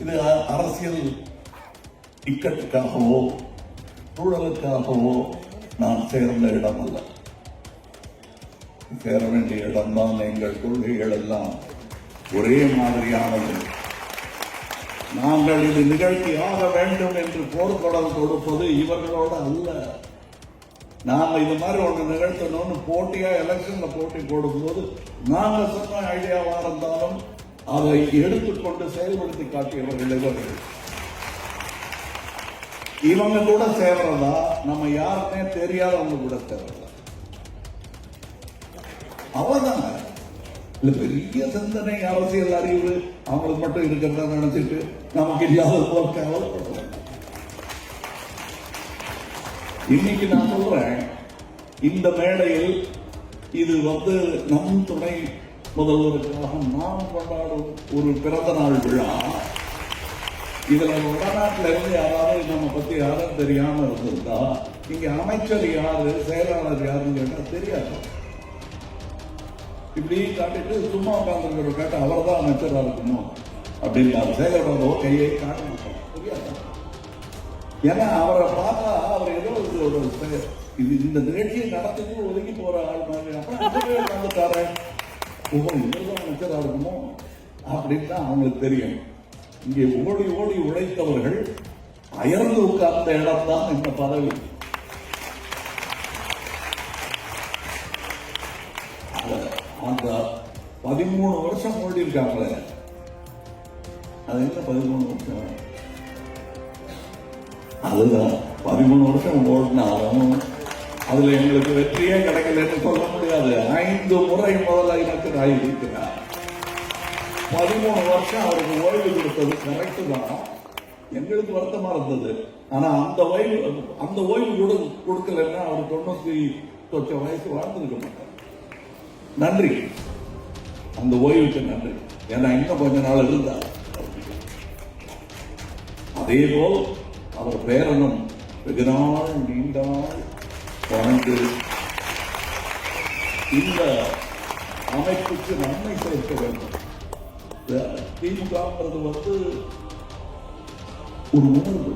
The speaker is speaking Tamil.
இது அரசியல் இக்கட்டுக்காகவோ சூழலுக்காகவோ நான் சேர்ந்த இடம் அல்ல. சேர வேண்டிய இடம்தான். எங்கள் கொள்கைகள் எல்லாம் ஒரே மாதிரியானது. நாங்கள் இது நிகழ்த்தியாக வேண்டும் என்று போர்க்குரல் கொடுப்பது இவர்களோட அல்ல. நாம இது மாதிரி ஒன்று நிகழ்த்தணும்னு போட்டியா எலெக்ஷன்ல போட்டி போடும்போது நாங்க சொன்ன ஐடியாவா இருந்தாலும் அதை எடுத்துக்கொண்டு செயல்படுத்தி காட்டியவர்கள் இவர்கள். இவங்க கூட சேர்றதா நம்ம யாருமே தெரியாதவங்க கூட சேர்றதா அவ்வளவுதாங்க. இல்ல பெரிய சிந்தனை அரசியல் அறிவு அவங்களுக்கு மட்டும் இருக்கிறதா நினைச்சிட்டு நமக்கு இல்லாத போல் கவலைப்படுறாங்க. இன்னைக்கு நான் சொல்றேன், இந்த மேடையில் இது நம் துணை முதல்வருக்காக நாம் கொண்டாடும் ஒரு பிறந்த நாள் விழா. இதுல வடநாட்டில இருந்து யாராவது நம்ம பத்தி யாரும் தெரியாம இருந்திருந்தா இங்க அமைச்சர் யாரு செயலாளர் யாருன்னு கேட்டா தெரியாது. இப்படி காட்டிட்டு சும்மா உட்கார்ந்து கேட்ட அவர் தான் அமைச்சரா இருக்கணும் அப்படின்னு செயலாளரோ கையை காட்ட மாட்டோம், தெரியாது. ஏன்னா அவரை பார்த்தா அவர் ஏதோ இது இந்த நிகழ்ச்சியை நடத்துக்கு ஒதுங்கி போற ஆள் மாதிரி அப்புறம் வந்துட்டாரு, இவர்தான் அமைச்சரா இருக்கணும் அப்படின்னு தான் அவங்களுக்கு தெரியும். இங்கே ஓடி ஓடி உழைத்தவர்கள் அயர்ந்து உட்கார்ந்த இடம் தான் இந்த பதவி. அந்த 13 வருஷம் ஓடி இருக்காங்களே, அது என்ன 13 வருஷம்? அதுதான் 13 வருஷம் ஓடினாலும் அதுல எங்களுக்கு வெற்றியே கிடைக்கலன்னு சொல்ல முடியாது. 5 முறை முதலமைச்சர் ஆகியிருக்கிறார். 13 வருஷம் அவருக்கு ஓய்வு கொடுத்தது கரெக்டு தான். எங்களுக்கு வருத்தமா இருந்தது. ஆனா அந்த ஓய்வு கொடுக்கலன்னா அவர் 90 வயசு வாழ்ந்துருக்க மாட்டார். நன்றி, அந்த ஓய்வுக்கு நன்றி. ஏன்னா இன்னும் கொஞ்ச நாள் இருந்தார். அதே போல் அவர் பேரனும் வெகு நாள் நீண்ட நாள் வாழ்ந்து இந்த அமைப்புக்கு நன்மை சேர்க்க வேண்டும். திமுக ஒரு உணர்வு.